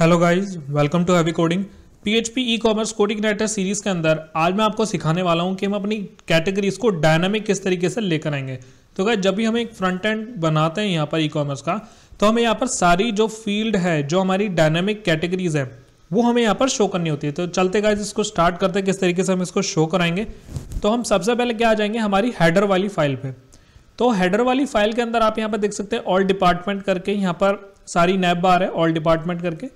Hello guys, welcome to heavy coding. PHP e commerce coding writer series के अंदर आज मैं आपको सिखाने वाला हूं कि हम अपनी कैटेगरीज को डायनामिक किस तरीके से लेकर आएंगे। तो गाइस, जब भी हम एक फ्रंट एंड बनाते हैं यहाँ पर ई कॉमर्स का, तो हमें यहाँ पर सारी जो फील्ड है, जो हमारी डायनामिक कैटेगरीज है, वो हमें यहाँ पर शो करनी होती है। तो चलते गाइस, इसको स्टार्ट करते हैं किस तरीके से हम इसको शो कराएंगे। तो हम सबसे पहले क्या आ जाएंगे हमारी हेडर वाली फाइल पे। तो हेडर वाली फाइल के अंदर आप यहाँ पर देख सकते हैं ऑल डिपार्टमेंट करके यहाँ पर सारी नैब बार है ऑल डिपार्टमेंट करके।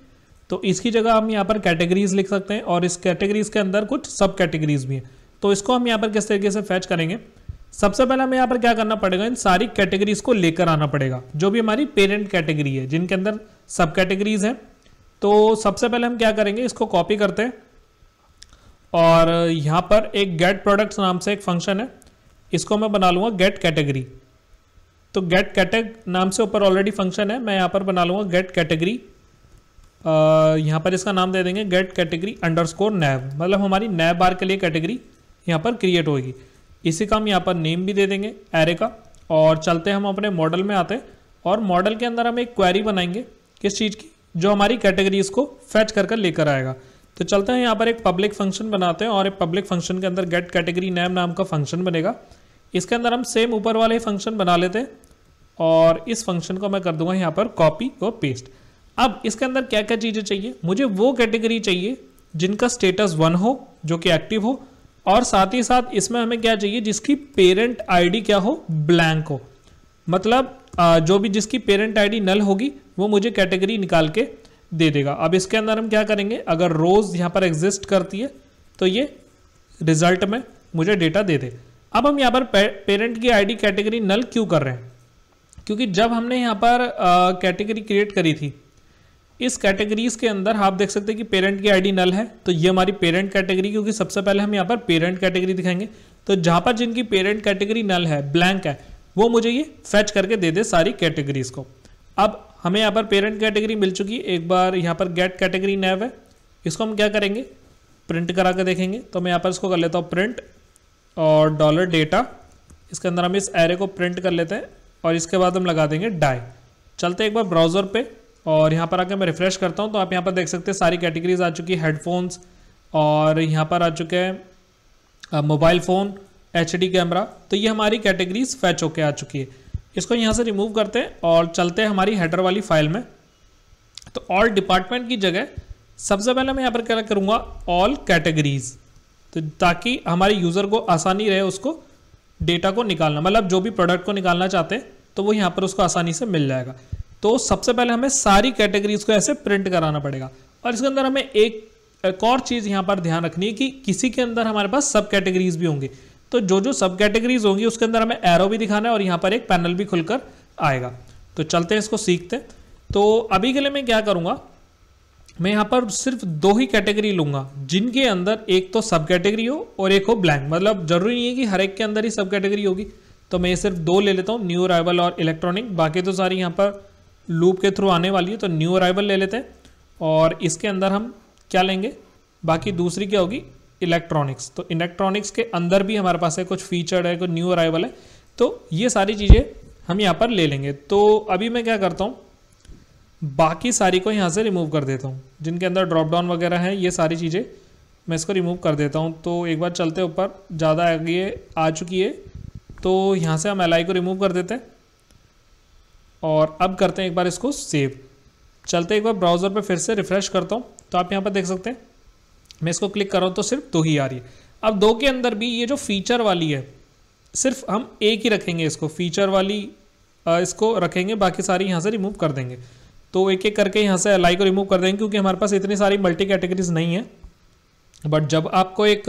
तो इसकी जगह हम यहाँ पर कैटेगरीज लिख सकते हैं और इस कैटेगरीज के अंदर कुछ सब कैटेगरीज भी हैं। तो इसको हम यहाँ पर किस तरीके से फैच करेंगे। सबसे पहले हमें यहाँ पर क्या करना पड़ेगा, इन सारी कैटेगरीज को लेकर आना पड़ेगा जो भी हमारी पेरेंट कैटेगरी है, जिनके अंदर सब कैटेगरीज हैं। तो सबसे पहले हम क्या करेंगे, इसको कॉपी करते हैं और यहाँ पर एक गेट प्रोडक्ट्स नाम से एक फंक्शन है, इसको मैं बना लूंगा गेट कैटेगरी। तो गेट कैटेग नाम से ऊपर ऑलरेडी फंक्शन है, मैं यहाँ पर बना लूंगा गेट कैटेगरी। यहाँ पर इसका नाम दे देंगे गेट कैटेगरी अंडरस्कोर नैब, मतलब हमारी नैब बार के लिए कैटेगरी यहाँ पर क्रिएट होगी। इसी का हम यहाँ पर नेम भी दे देंगे एरे का। और चलते हम अपने मॉडल में आते हैं और मॉडल के अंदर हम एक क्वेरी बनाएंगे किस चीज़ की, जो हमारी कैटेगरीज को फैच कर लेकर आएगा। तो चलते हैं यहाँ पर एक पब्लिक फंक्शन बनाते हैं और एक पब्लिक फंक्शन के अंदर गेट कैटेगरी नैब नाम का फंक्शन बनेगा। इसके अंदर हम सेम ऊपर वाले फंक्शन बना लेते हैं और इस फंक्शन को मैं कर दूंगा यहाँ पर कॉपी और पेस्ट। अब इसके अंदर क्या क्या चीज़ें चाहिए, मुझे वो कैटेगरी चाहिए जिनका स्टेटस 1 हो, जो कि एक्टिव हो, और साथ ही साथ इसमें हमें क्या चाहिए, जिसकी पेरेंट आईडी क्या हो, ब्लैंक हो। मतलब जो भी जिसकी पेरेंट आईडी नल होगी वो मुझे कैटेगरी निकाल के दे देगा। अब इसके अंदर हम क्या करेंगे, अगर रोज यहाँ पर एग्जिस्ट करती है तो ये रिजल्ट में मुझे डेटा दे दे। अब हम यहाँ पर पेरेंट की आईडी कैटेगरी नल क्यों कर रहे हैं, क्योंकि जब हमने यहाँ पर कैटेगरी क्रिएट करी थी, इस कैटेगरीज के अंदर आप देख सकते हैं कि पेरेंट की आईडी नल है। तो ये हमारी पेरेंट कैटेगरी, क्योंकि सबसे पहले हम यहाँ पर पेरेंट कैटेगरी दिखाएंगे। तो जहां पर जिनकी पेरेंट कैटेगरी नल है, ब्लैंक है, वो मुझे ये फेच करके दे दे सारी कैटेगरीज को। अब हमें यहाँ पर पेरेंट कैटेगरी मिल चुकी है। एक बार यहाँ पर गेट कैटेगरी नैब है, इसको हम क्या करेंगे, प्रिंट करा के देखेंगे। तो मैं यहाँ पर इसको कर लेता हूँ प्रिंट और डॉलर डेटा, इसके अंदर हम इस एरे को प्रिंट कर लेते हैं और इसके बाद हम लगा देंगे डाई। चलते एक बार ब्राउजर पे और यहाँ पर आके मैं रिफ्रेश करता हूँ, तो आप यहाँ पर देख सकते हैं सारी कैटेगरीज आ चुकी है। हेडफोन्स और यहाँ पर आ चुके हैं मोबाइल फ़ोन, एचडी कैमरा। तो ये हमारी कैटेगरीज फैच होके आ चुकी है। इसको यहाँ से रिमूव करते हैं और चलते हैं हमारी हेडर वाली फाइल में। तो ऑल डिपार्टमेंट की जगह सबसे पहले मैं यहाँ पर क्या करूँगा, ऑल कैटेगरीज, तो ताकि हमारे यूज़र को आसानी रहे उसको डेटा को निकालना, मतलब जो भी प्रोडक्ट को निकालना चाहते हैं तो वो यहाँ पर उसको आसानी से मिल जाएगा। तो सबसे पहले हमें सारी कैटेगरीज को ऐसे प्रिंट कराना पड़ेगा। और इसके अंदर हमें एक और चीज़ यहाँ पर ध्यान रखनी है कि किसी के अंदर हमारे पास सब कैटेगरीज भी होंगी। तो जो जो सब कैटेगरीज होंगी उसके अंदर हमें एरो भी दिखाना है और यहाँ पर एक पैनल भी खुलकर आएगा। तो चलते हैं इसको सीखते हैं। तो अभी के लिए मैं क्या करूँगा, मैं यहाँ पर सिर्फ 2 ही कैटेगरी लूँगा जिनके अंदर एक तो सब कैटेगरी हो और एक हो ब्लैंक। मतलब जरूरी नहीं है कि हर एक के अंदर ही सब कैटेगरी होगी। तो मैं ये सिर्फ 2 ले लेता हूँ, न्यू अराइवल और इलेक्ट्रॉनिक। बाकी तो सारी यहाँ पर लूप के थ्रू आने वाली है। तो न्यू अराइवल ले लेते हैं और इसके अंदर हम क्या लेंगे, बाकी दूसरी क्या होगी, इलेक्ट्रॉनिक्स। तो इलेक्ट्रॉनिक्स के अंदर भी हमारे पास है कुछ फीचर्ड है, कुछ न्यू अराइवल है। तो ये सारी चीज़ें हम यहाँ पर ले लेंगे। तो अभी मैं क्या करता हूँ, बाकी सारी को यहाँ से रिमूव कर देता हूँ, जिनके अंदर ड्रॉप डाउन वगैरह है, ये सारी चीज़ें मैं इसको रिमूव कर देता हूँ। तो एक बार चलते ऊपर, ज़्यादा आगे आ चुकी है, तो यहाँ से हम एल आई को रिमूव कर देते हैं और अब करते हैं एक बार इसको सेव। चलते एक बार ब्राउजर पे फिर से रिफ्रेश करता हूँ। तो आप यहाँ पर देख सकते हैं मैं इसको क्लिक कर रहा हूँ तो सिर्फ 2 ही आ रही है। अब 2 के अंदर भी ये जो फीचर वाली है, सिर्फ हम एक ही रखेंगे, इसको फीचर वाली इसको रखेंगे, बाकी सारी यहाँ से रिमूव कर देंगे। तो एक एक करके यहाँ से एल आई को रिमूव कर देंगे, क्योंकि हमारे पास इतनी सारी मल्टी कैटेगरीज नहीं है। बट जब आपको एक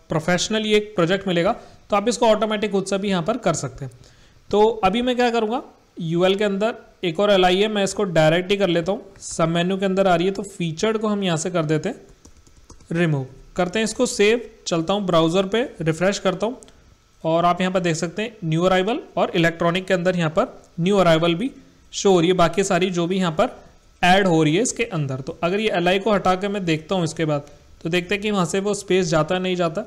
प्रोफेशनली एक प्रोजेक्ट मिलेगा तो आप इसको ऑटोमेटिक खुद से भी यहाँ पर कर सकते हैं। तो अभी मैं क्या करूँगा, यूएल के अंदर एक और एल आई है, मैं इसको डायरेक्ट ही कर लेता हूँ। सब मेन्यू के अंदर आ रही है, तो फीचर्ड को हम यहाँ से कर देते हैं रिमूव, करते हैं इसको सेव। चलता हूँ ब्राउजर पे, रिफ्रेश करता हूँ और आप यहाँ पर देख सकते हैं न्यू अराइवल और इलेक्ट्रॉनिक के अंदर यहाँ पर न्यू अराइवल भी शो हो रही है, बाकी सारी जो भी यहाँ पर ऐड हो रही है इसके अंदर। तो अगर ये एल आई को हटा के मैं देखता हूँ इसके बाद, तो देखते हैं कि वहाँ से वो स्पेस जाता है नहीं जाता।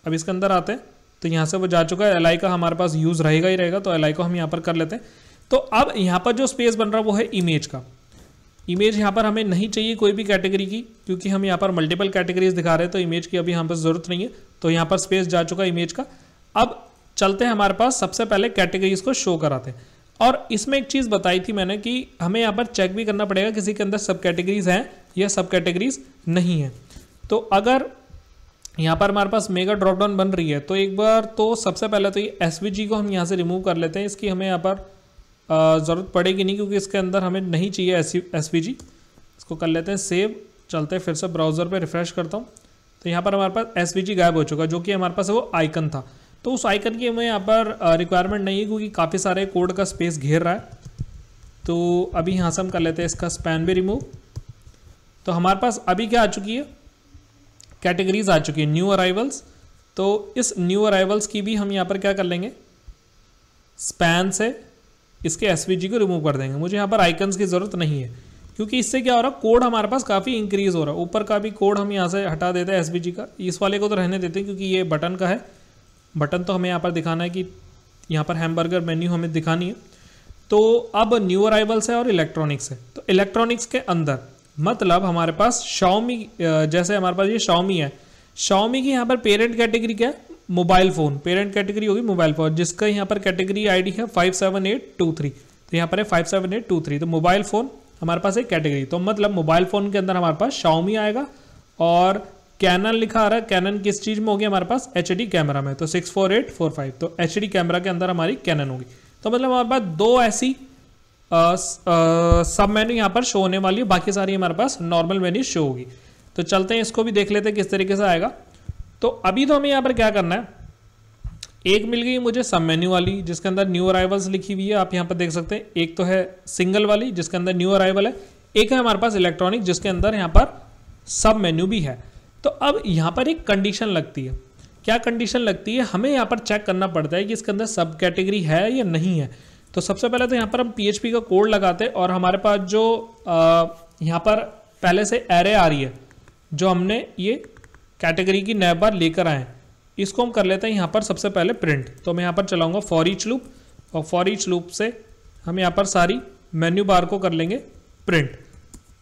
अब इसके अंदर आते हैं तो यहाँ से वो जा चुका है, एल आई का हमारे पास यूज़ रहेगा ही रहेगा, तो एल आई को हम यहाँ पर कर लेते हैं। तो अब यहाँ पर जो स्पेस बन रहा है वो है इमेज का। इमेज यहाँ पर हमें नहीं चाहिए कोई भी कैटेगरी की, क्योंकि हम यहाँ पर मल्टीपल कैटेगरीज दिखा रहे हैं, तो इमेज की अभी यहाँ पर ज़रूरत नहीं है। तो यहाँ पर स्पेस जा चुका इमेज का। अब चलते हैं हमारे पास, सबसे पहले कैटेगरीज को शो कराते हैं। और इसमें एक चीज़ बताई थी मैंने कि हमें यहाँ पर चेक भी करना पड़ेगा किसी के अंदर सब कैटेगरीज हैं या सब कैटेगरीज नहीं है। तो अगर यहाँ पर हमारे पास मेगा ड्रॉप डाउन बन रही है, तो एक बार तो सबसे पहले तो ये SVG को हम यहाँ से रिमूव कर लेते हैं। इसकी हमें यहाँ पर ज़रूरत पड़ेगी नहीं, क्योंकि इसके अंदर हमें नहीं चाहिए SVG। इसको कर लेते हैं सेव। चलते हैं फिर से ब्राउज़र पे रिफ्रेश करता हूँ, तो यहाँ पर हमारे पास SVG गायब हो चुका, जो कि हमारे पास वो आइकन था। तो उस आइकन की हमें यहाँ पर रिक्वायरमेंट नहीं है, क्योंकि काफ़ी सारे कोड का स्पेस घेर रहा है। तो अभी यहाँ से हम कर लेते हैं इसका स्पैन भी रिमूव। तो हमारे पास अभी क्या आ चुकी है, कैटेगरीज आ चुकी है, न्यू अराइवल्स। तो इस न्यू अराइवल्स की भी हम यहाँ पर क्या कर लेंगे, स्पैन से इसके SVG को रिमूव कर देंगे। मुझे यहाँ पर आइकन्स की ज़रूरत नहीं है, क्योंकि इससे क्या हो रहा है, कोड हमारे पास काफ़ी इंक्रीज हो रहा है। ऊपर का भी कोड हम यहाँ से हटा देते हैं SVG का, इस वाले को तो रहने देते हैं क्योंकि ये बटन का है। बटन तो हमें यहाँ पर दिखाना है कि यहाँ पर हैमबर्गर मेन्यू हमें दिखानी है। तो अब न्यू अराइवल्स है और इलेक्ट्रॉनिक्स है। तो इलेक्ट्रॉनिक्स के अंदर मतलब हमारे पास Xiaomi, जैसे हमारे पास ये Xiaomi है, Xiaomi की यहाँ पर पेरेंट कैटेगरी क्या है, मोबाइल फ़ोन। पेरेंट कैटेगरी होगी मोबाइल फ़ोन, जिसका यहाँ पर कैटेगरी ID है 57823। तो यहाँ पर है 57823। तो मोबाइल फ़ोन हमारे पास एक कैटेगरी। तो मतलब मोबाइल फ़ोन के अंदर हमारे पास Xiaomi आएगा। और कैनन लिखा आ रहा है, कैनन किस चीज़ में होगी हमारे पास, HD कैमरा में। तो 64845, तो HD कैमरा के अंदर हमारी कैनन होगी। तो मतलब हमारे पास दो ऐसी सब मेन्यू यहाँ पर शो होने वाली है, बाकी सारी हमारे पास नॉर्मल मेन्यू शो होगी। तो चलते हैं इसको भी देख लेते हैं किस तरीके से आएगा। तो अभी तो हमें यहाँ पर क्या करना है, एक मिल गई मुझे सब मेन्यू वाली जिसके अंदर न्यू अराइवल्स लिखी हुई है, आप यहाँ पर देख सकते हैं। एक तो है सिंगल वाली जिसके अंदर न्यू अराइवल है, एक है हमारे पास इलेक्ट्रॉनिक जिसके अंदर यहाँ पर सब मेन्यू भी है। तो अब यहाँ पर एक कंडीशन लगती है। क्या कंडीशन लगती है, हमें यहाँ पर चेक करना पड़ता है कि इसके अंदर सब कैटेगरी है या नहीं है। तो सबसे पहले तो यहाँ पर हम PHP का कोड लगाते हैं, और हमारे पास जो यहाँ पर पहले से एरे आ रही है, जो हमने ये कैटेगरी की नए बार लेकर आए हैं, इसको हम कर लेते हैं यहाँ पर सबसे पहले प्रिंट। तो मैं यहाँ पर चलाऊंगा फॉर ईच लूप, और फॉर ईच लूप से हम यहाँ पर सारी मेन्यू बार को कर लेंगे प्रिंट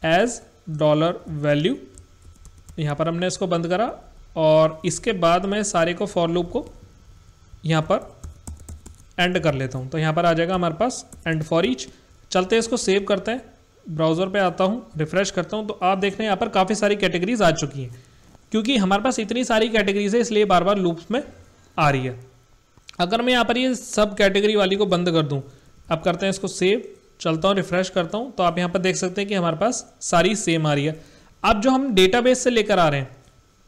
एज $वैल्यू। यहाँ पर हमने इसको बंद करा, और इसके बाद मैं सारे को फॉर लूप को यहाँ पर एंड कर लेता हूँ। तो यहाँ पर आ जाएगा हमारे पास एंड फॉर ईच। चलते हैं इसको सेव करते हैं, ब्राउज़र पे आता हूँ, रिफ्रेश करता हूँ। तो आप देख रहे हैं यहाँ पर काफ़ी सारी कैटेगरीज आ चुकी हैं, क्योंकि हमारे पास इतनी सारी कैटेगरीज है इसलिए बार बार लूप्स में आ रही है। अगर मैं यहाँ पर ये सब कैटेगरी वाली को बंद कर दूँ, अब करते हैं इसको सेव, चलता हूँ रिफ्रेश करता हूँ, तो आप यहाँ पर देख सकते हैं कि हमारे पास सारी सेम आ रही है। अब जो हम डेटाबेस से लेकर आ रहे हैं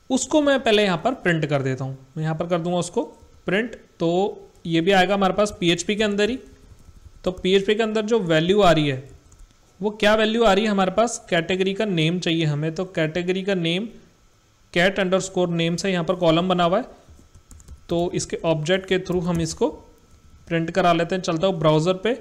उसको मैं पहले यहाँ पर प्रिंट कर देता हूँ। मैं यहाँ पर कर दूंगा उसको प्रिंट, तो ये भी आएगा हमारे पास PHP के अंदर ही। तो PHP के अंदर जो वैल्यू आ रही है वो क्या वैल्यू आ रही है, हमारे पास कैटेगरी का नेम चाहिए हमें। तो कैटेगरी का नेम cat_name से यहाँ पर कॉलम बना हुआ है, तो इसके ऑब्जेक्ट के थ्रू हम इसको प्रिंट करा लेते हैं। चलता हूँ ब्राउज़र पे,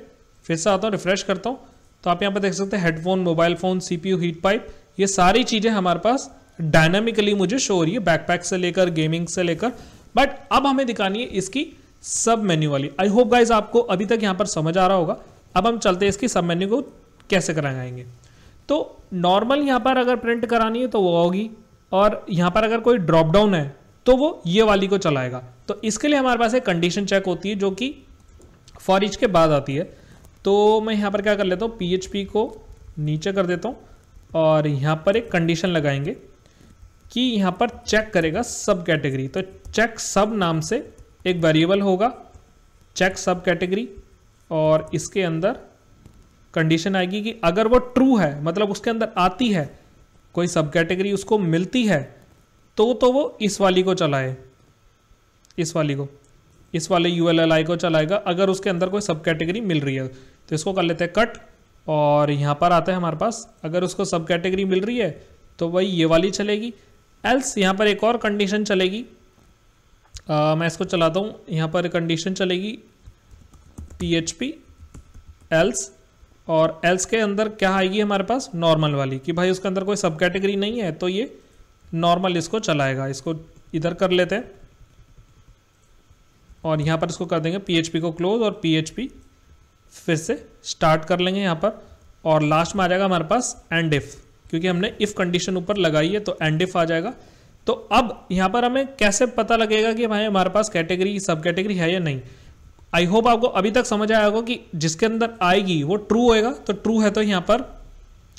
फिर से आता हूँ, रिफ्रेश करता हूँ, तो आप यहाँ पर देख सकते हैं headphone, mobile phone, CPU, heat pipe, ये सारी चीज़ें हमारे पास डायनामिकली मुझे शो हो रही है, बैकपैक से लेकर गेमिंग से लेकर। बट अब हमें दिखानी है इसकी सब मेन्यू वाली। आई होप गाइज आपको अभी तक यहाँ पर समझ आ रहा होगा। अब हम चलते हैं इसकी सब मेन्यू को कैसे कराएंगे। तो नॉर्मल यहाँ पर अगर प्रिंट करानी है तो वो होगी, और यहाँ पर अगर कोई ड्रॉप डाउन है तो वो ये वाली को चलाएगा। तो इसके लिए हमारे पास एक कंडीशन चेक होती है जो कि फॉर ईच के बाद आती है। तो मैं यहाँ पर क्या कर लेता हूँ, PHP को नीचे कर देता हूँ, और यहाँ पर एक कंडीशन लगाएंगे कि यहाँ पर चेक करेगा सब कैटेगरी। तो चेक सब नाम से एक वेरिएबल होगा, चेक सब कैटेगरी, और इसके अंदर कंडीशन आएगी कि अगर वो ट्रू है, मतलब उसके अंदर आती है कोई सब कैटेगरी उसको मिलती है, तो वो इस वाली को चलाए, इस वाले ULLI को चलाएगा अगर उसके अंदर कोई सब कैटेगरी मिल रही है। तो इसको कर लेते हैं कट, और यहाँ पर आता है हमारे पास अगर उसको सब कैटेगरी मिल रही है तो वही ये वाली चलेगी। एल्स यहाँ पर एक और कंडीशन चलेगी, मैं इसको चलाता हूँ, यहाँ पर कंडीशन चलेगी PHP एल्स, और एल्स के अंदर क्या आएगी हमारे पास, नॉर्मल वाली, कि भाई उसके अंदर कोई सब कैटेगरी नहीं है तो ये नॉर्मल इसको चलाएगा। इसको इधर कर लेते हैं, और यहाँ पर इसको कर देंगे PHP को क्लोज, और PHP फिर से स्टार्ट कर लेंगे यहाँ पर। और लास्ट में आ जाएगा हमारे पास एंड इफ, क्योंकि हमने इफ कंडीशन ऊपर लगाई है तो एंड इफ आ जाएगा। तो अब यहाँ पर हमें कैसे पता लगेगा कि भाई हमारे पास कैटेगरी सब कैटेगरी है या नहीं। आई होप आपको अभी तक समझ आया होगा कि जिसके अंदर आएगी वो ट्रू होएगा, तो ट्रू है तो यहाँ पर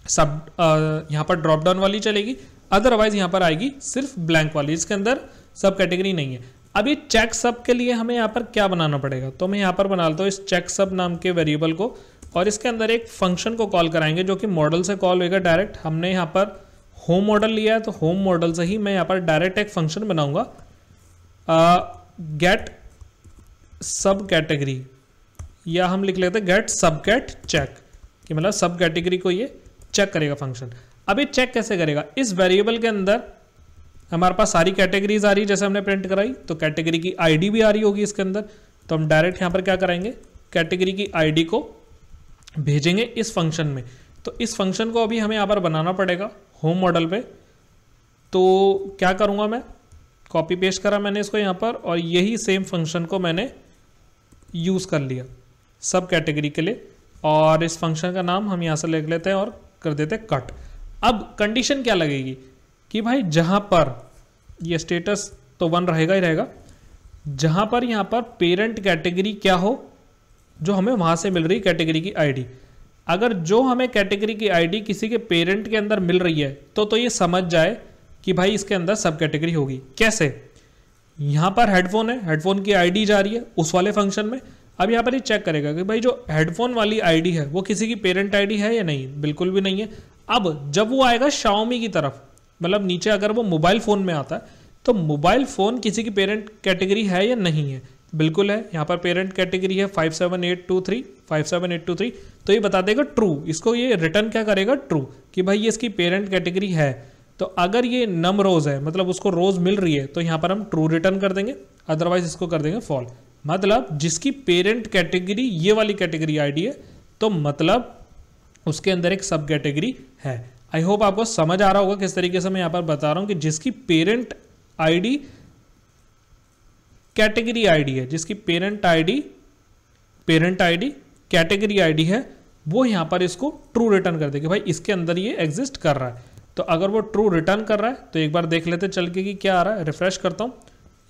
यहाँ पर ड्रॉप डाउन वाली चलेगी, अदरवाइज यहाँ पर आएगी सिर्फ ब्लैंक वाली, जिसके अंदर सब कैटेगरी नहीं है। अब ये चेक सब के लिए हमें यहाँ पर क्या बनाना पड़ेगा, तो मैं यहाँ पर बना लेता हूँ इस चेक सब नाम के वेरिएबल को, और इसके अंदर एक फंक्शन को कॉल कराएंगे जो कि मॉडल से कॉल होगा डायरेक्ट। हमने यहाँ पर होम मॉडल लिया है तो होम मॉडल से ही मैं यहाँ पर डायरेक्ट एक फंक्शन बनाऊंगा गेट सब कैटेगरी, या हम लिख लेते हैं गेट सब कैट चेक, कि मतलब सब कैटेगरी को ये चेक करेगा फंक्शन। अब ये चेक कैसे करेगा, इस वेरिएबल के अंदर हमारे पास सारी कैटेगरीज आ रही है जैसे हमने प्रिंट कराई, तो कैटेगरी की आईडी भी आ रही होगी इसके अंदर, तो हम डायरेक्ट यहाँ पर क्या करेंगे, कैटेगरी की आईडी को भेजेंगे इस फंक्शन में। तो इस फंक्शन को अभी हमें यहाँ पर बनाना पड़ेगा होम मॉडल पे। तो क्या करूँगा मैं, कॉपी पेस्ट करा मैंने इसको यहाँ पर, और यही सेम फंक्शन को मैंने यूज़ कर लिया सब कैटेगरी के लिए, और इस फंक्शन का नाम हम यहाँ से लिख लेते हैं और कर देते हैं कट। अब कंडीशन क्या लगेगी कि भाई जहाँ पर ये स्टेटस तो 1 रहेगा ही रहेगा, जहाँ पर यहाँ पर पेरेंट कैटेगरी क्या हो जो हमें वहाँ से मिल रही कैटेगरी की आईडी, अगर जो हमें कैटेगरी की आईडी किसी के पेरेंट के अंदर मिल रही है तो ये समझ जाए कि भाई इसके अंदर सब कैटेगरी होगी। कैसे, यहाँ पर हेडफोन है, हेडफोन की आईडी जा रही है उस वाले फंक्शन में। अब यहाँ पर ये चेक करेगा कि भाई जो हेडफोन वाली आईडी है वो किसी की पेरेंट आईडी है या नहीं, बिल्कुल भी नहीं है। अब जब वो आएगा Xiaomi की तरफ, मतलब नीचे अगर वो मोबाइल फ़ोन में आता है तो मोबाइल फ़ोन किसी की पेरेंट कैटेगरी है या नहीं है, बिल्कुल है। यहाँ पर पेरेंट कैटेगरी है 57823 57823, तो ये बता देगा ट्रू, इसको ये रिटर्न क्या करेगा, ट्रू, कि भाई ये इसकी पेरेंट कैटेगरी है। तो अगर ये नम रोज है, मतलब उसको रोज मिल रही है, तो यहाँ पर हम ट्रू रिटर्न कर देंगे, अदरवाइज इसको कर देंगे फॉल। मतलब जिसकी पेरेंट कैटेगरी ये वाली कैटेगरी आईडी है तो मतलब उसके अंदर एक सब कैटेगरी है। आई होप आपको समझ आ रहा होगा किस तरीके से मैं यहाँ पर बता रहा हूँ कि जिसकी पेरेंट आईडी कैटेगरी आईडी है, जिसकी पेरेंट आईडी कैटेगरी आईडी है, वो यहाँ पर इसको ट्रू रिटर्न कर देगी, भाई इसके अंदर ये एग्जिस्ट कर रहा है। तो अगर वो ट्रू रिटर्न कर रहा है तो एक बार देख लेते चल के कि क्या आ रहा है। रिफ्रेश करता हूँ,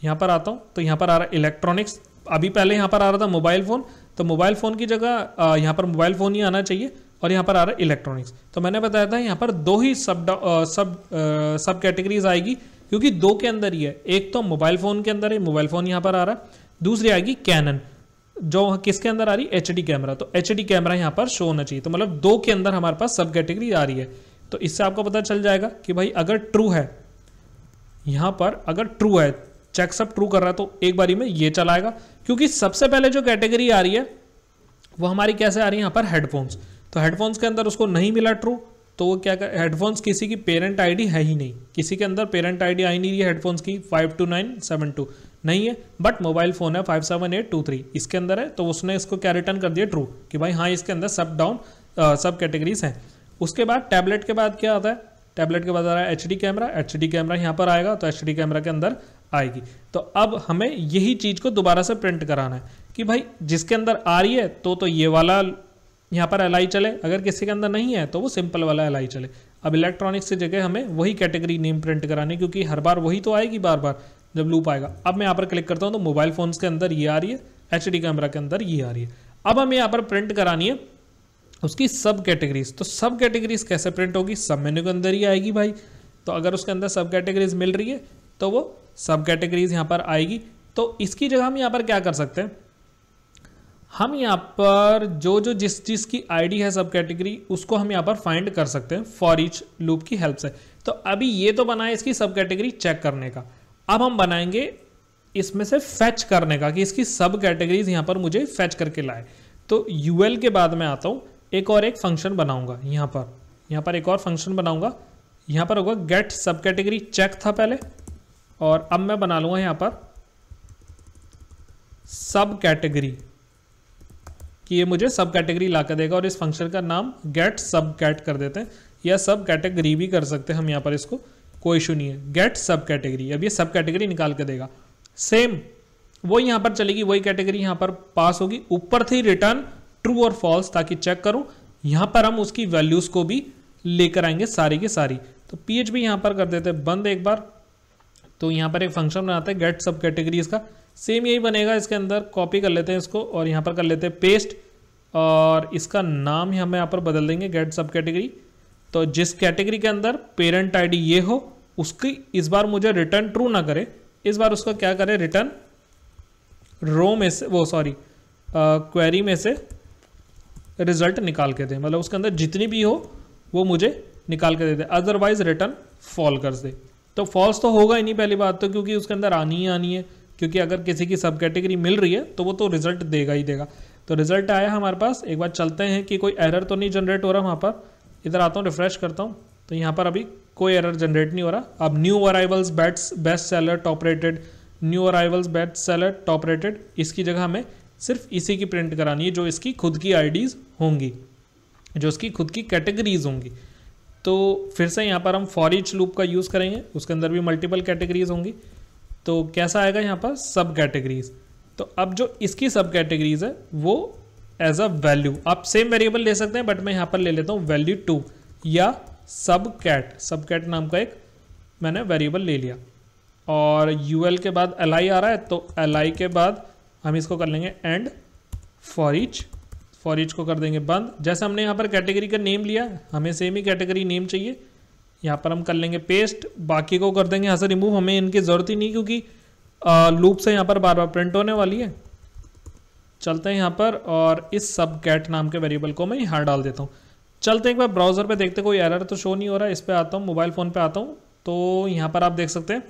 यहाँ पर आता हूँ तो यहाँ पर आ रहा है इलेक्ट्रॉनिक्स। अभी पहले यहाँ पर आ रहा था मोबाइल फ़ोन, तो मोबाइल फ़ोन की जगह यहाँ पर मोबाइल फ़ोन ही आना चाहिए, और यहाँ पर आ रहा है इलेक्ट्रॉनिक्स। तो मैंने बताया था यहाँ पर 2 ही सब कैटेगरीज आएगी, क्योंकि 2 के अंदर ही है। एक तो मोबाइल फ़ोन के अंदर है, मोबाइल फ़ोन यहाँ पर आ रहा है, दूसरी आएगी कैनन, जो किसके अंदर आ रही है, HD कैमरा। तो HD कैमरा यहाँ पर शो होना चाहिए, तो मतलब 2 के अंदर हमारे पास सब कैटेगरी आ रही है। तो इससे आपको पता चल जाएगा कि भाई अगर ट्रू है, यहाँ पर अगर ट्रू है, चेक सब ट्रू कर रहा है, तो एक बारी में ये चलाएगा, क्योंकि सबसे पहले जो कैटेगरी आ रही है वो हमारी कैसे आ रही है, यहाँ पर हेडफोन्स। तो हेडफोन्स के अंदर उसको नहीं मिला ट्रू, तो वो क्या कर, हेडफोन्स किसी की पेरेंट आईडी है ही नहीं, किसी के अंदर पेरेंट आईडी आई नहीं रही है हेडफोन्स की 52972 नहीं है, बट मोबाइल फोन है 57823 इसके अंदर है, तो उसने इसको क्या रिटर्न कर दिया, ट्रू, कि भाई हाँ इसके अंदर सब कैटेगरीज हैं। उसके बाद टैबलेट के बाद क्या आता है, टैबलेट के बाद आ रहा है HD कैमरा। HD कैमरा यहाँ पर आएगा, तो HD कैमरा के अंदर आएगी। तो अब हमें यही चीज़ को दोबारा से प्रिंट कराना है कि भाई जिसके अंदर आ रही है तो ये वाला यहाँ पर LI चले, अगर किसी के अंदर नहीं है तो वो सिंपल वाला LI चले। अब इलेक्ट्रॉनिक्स की जगह हमें वही कैटेगरी नेम प्रिंट करानी, क्योंकि हर बार वही तो आएगी बार बार जब लूप आएगा। अब मैं यहाँ पर क्लिक करता हूँ तो मोबाइल फोन्स के अंदर ये आ रही है, HD कैमरा के अंदर ये आ रही है। अब हमें यहाँ पर प्रिंट करानी है उसकी सब कैटेगरीज। तो सब कैटेगरीज कैसे प्रिंट होगी, सब मेन्यू के अंदर ही आएगी भाई। तो अगर उसके अंदर सब कैटेगरीज मिल रही है तो वो सब कैटेगरीज यहाँ पर आएगी। तो इसकी जगह हम यहाँ पर क्या कर सकते हैं, हम यहाँ पर जो जिस चीज़ की आईडी है सब कैटेगरी, उसको हम यहाँ पर फाइंड कर सकते हैं फॉर ईच लूप की हेल्प से। तो अभी ये तो बना है इसकी सब कैटेगरी चेक करने का, अब हम बनाएंगे इसमें से फैच करने का, कि इसकी सब कैटेगरीज यहाँ पर मुझे फैच करके लाए। तो UL के बाद मैं आता हूँ, एक फंक्शन बनाऊंगा यहाँ पर एक और फंक्शन बनाऊंगा। यहाँ पर होगा गेट सब कैटेगरी चेक था पहले, और अब मैं बना लूँगा यहाँ पर सब कैटेगरी, कि ये मुझे सब कैटेगरी ला कर देगा, और इस फंक्शन का नाम गेट सब कैट कर देते हैं, या सब कैटेगरी भी कर सकते हैं हम यहाँ पर, इसको कोई इशू नहीं है। गेट सब कैटेगरी, अब ये सब कैटेगरी निकाल के देगा। सेम वो यहाँ पर चलेगी, वही कैटेगरी यहाँ पर पास होगी। ऊपर थी रिटर्न ट्रू और फॉल्स, ताकि चेक करूँ यहाँ पर हम उसकी वैल्यूज़ को भी लेकर आएंगे सारी की सारी। तो PHP यहाँ पर कर देते हैं बंद एक बार। तो यहाँ पर एक फंक्शन बनाते हैं गेट सब कैटेगरीज का, सेम यही बनेगा इसके अंदर। कॉपी कर लेते हैं इसको और यहाँ पर कर लेते हैं पेस्ट, और इसका नाम ही हम यहाँ पर बदल देंगे गेट सब कैटेगरी। तो जिस कैटेगरी के अंदर पेरेंट आईडी ये हो, उसकी इस बार मुझे रिटर्न ट्रू ना करे, इस बार उसका क्या करे, रिटर्न रो में से क्वेरी में से रिजल्ट निकाल के दे, मतलब उसके अंदर जितनी भी हो वो मुझे निकाल के दे दे, अदरवाइज रिटर्न फॉल कर दे। तो फॉल्स तो होगा ही नहीं पहली बात तो, क्योंकि उसके अंदर आनी ही आनी है, क्योंकि अगर किसी की सब कैटेगरी मिल रही है तो वो तो रिजल्ट देगा ही देगा। तो रिजल्ट आया हमारे पास। एक बार चलते हैं कि कोई एरर तो नहीं जनरेट हो रहा वहाँ पर। इधर आता हूँ, रिफ्रेश करता हूँ, तो यहाँ पर अभी कोई एरर जनरेट नहीं हो रहा। अब new arrivals best seller top rated, new arrivals best seller top rated, इसकी जगह हमें सिर्फ इसी की प्रिंट करानी है, जो इसकी खुद की आईडीज़ होंगी, जो इसकी खुद की कैटेगरीज होंगी। तो फिर से यहाँ पर हम फॉर ईच लूप का यूज़ करेंगे, उसके अंदर भी मल्टीपल कैटेगरीज होंगी। तो कैसा आएगा यहाँ पर, सब कैटेगरीज। तो अब जो इसकी सब कैटेगरीज है वो एज अ वैल्यू, आप सेम वेरिएबल ले सकते हैं, बट मैं यहाँ पर ले लेता हूँ वैल्यू 2 या सब कैट नाम का एक मैंने वेरिएबल ले लिया। और यूएल के बाद li आ रहा है, तो li के बाद हम इसको कर लेंगे एंड फॉर ईच को कर देंगे बंद। जैसे हमने यहाँ पर कैटेगरी का नेम लिया, हमें सेम ही कैटेगरी नेम चाहिए, यहाँ पर हम कर लेंगे पेस्ट, बाकी को कर देंगे यहाँ से रिमूव, हमें इनकी ज़रूरत ही नहीं, क्योंकि लूप से यहाँ पर बार बार प्रिंट होने वाली है। चलते हैं यहाँ पर और इस सब कैट नाम के वेरिएबल को मैं यहाँ डाल देता हूँ। चलते हैं एक बार ब्राउज़र पे देखते, कोई एरर तो शो नहीं हो रहा है। इस पर आता हूँ, मोबाइल फ़ोन पे आता हूँ, तो यहाँ पर आप देख सकते हैं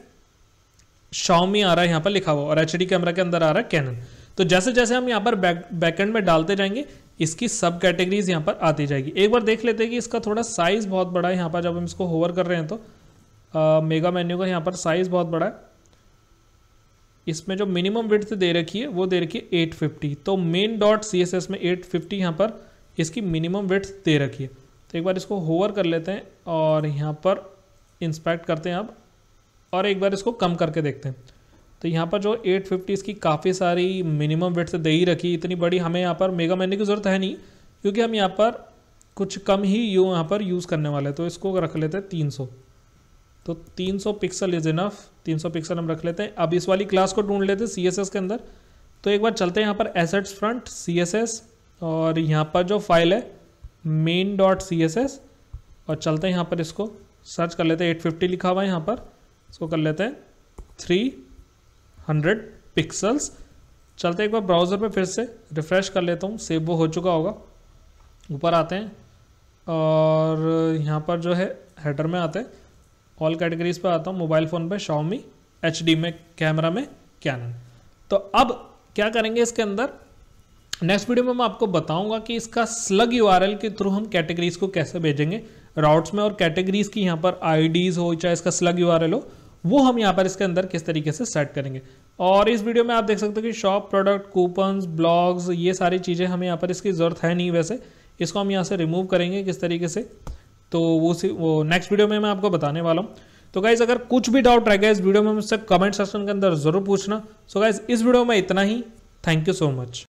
Xiaomi आ रहा है यहाँ पर लिखा हुआ, और HD कैमरा के अंदर आ रहा है Canon। तो जैसे जैसे हम यहाँ पर बैकएंड में डालते जाएंगे, इसकी सब कैटेगरीज यहाँ पर आती जाएगी। एक बार देख लेते हैं कि इसका थोड़ा साइज़ बहुत बड़ा है। यहाँ पर जब हम इसको होवर कर रहे हैं तो मेगा मेन्यू का यहाँ पर साइज़ बहुत बड़ा है। इसमें जो मिनिमम विड्थ दे रखी है वो दे रखी है 850, तो मेन डॉट CSS में 850 यहाँ पर इसकी मिनिमम विड्थ दे रखी है। तो एक बार इसको होवर कर लेते हैं और यहाँ पर इंस्पेक्ट करते हैं अब, और एक बार इसको कम करके देखते हैं। तो यहाँ पर जो 850 इसकी काफ़ी सारी मिनिमम विड्थ दे ही रखी, इतनी बड़ी हमें यहाँ पर मेगा मेन्यू की ज़रूरत है नहीं, क्योंकि हम यहाँ पर कुछ कम ही यहाँ पर यूज़ करने वाले हैं। तो इसको रख लेते हैं 300, तो 300 पिक्सल इज इनफ, 300 पिक्सल हम रख लेते हैं। अब इस वाली क्लास को ढूंढ लेते हैं CSS के अंदर। तो एक बार चलते हैं यहाँ पर एसेट्स फ्रंट CSS, और यहाँ पर जो फाइल है main.css, और चलते हैं यहाँ पर इसको सर्च कर लेते हैं। 850 लिखा हुआ है यहाँ पर, इसको कर लेते हैं 300 पिक्सल्स। चलते एक बार ब्राउज़र पे फिर से रिफ़्रेश कर लेता हूँ, सेव वो हो चुका होगा। ऊपर आते हैं और यहाँ पर जो है हेडर में आते हैं, ऑल कैटेगरीज पे आता हूँ, मोबाइल फ़ोन पे Xiaomi, HD में कैमरा में Canon। तो अब क्या करेंगे इसके अंदर, नेक्स्ट वीडियो में मैं आपको बताऊंगा कि इसका स्लग URL के थ्रू हम कैटेगरीज को कैसे भेजेंगे राउट्स में, और कैटेगरीज की यहाँ पर IDs हो चाहे इसका स्लग URL हो, वो हम यहाँ पर इसके अंदर किस तरीके से सेट करेंगे। और इस वीडियो में आप देख सकते हो कि शॉप, प्रोडक्ट, कूपन्स, ब्लॉग्स, ये सारी चीज़ें हमें यहाँ पर इसकी ज़रूरत है नहीं। वैसे इसको हम यहाँ से रिमूव करेंगे किस तरीके से, तो वो नेक्स्ट वीडियो में मैं आपको बताने वाला हूँ। तो गाइज़ अगर कुछ भी डाउट रहेगा इस वीडियो में मुझसे कमेंट सेक्शन के अंदर ज़रूर पूछना। सो गाइज़ इस वीडियो में इतना ही। Thank you so much.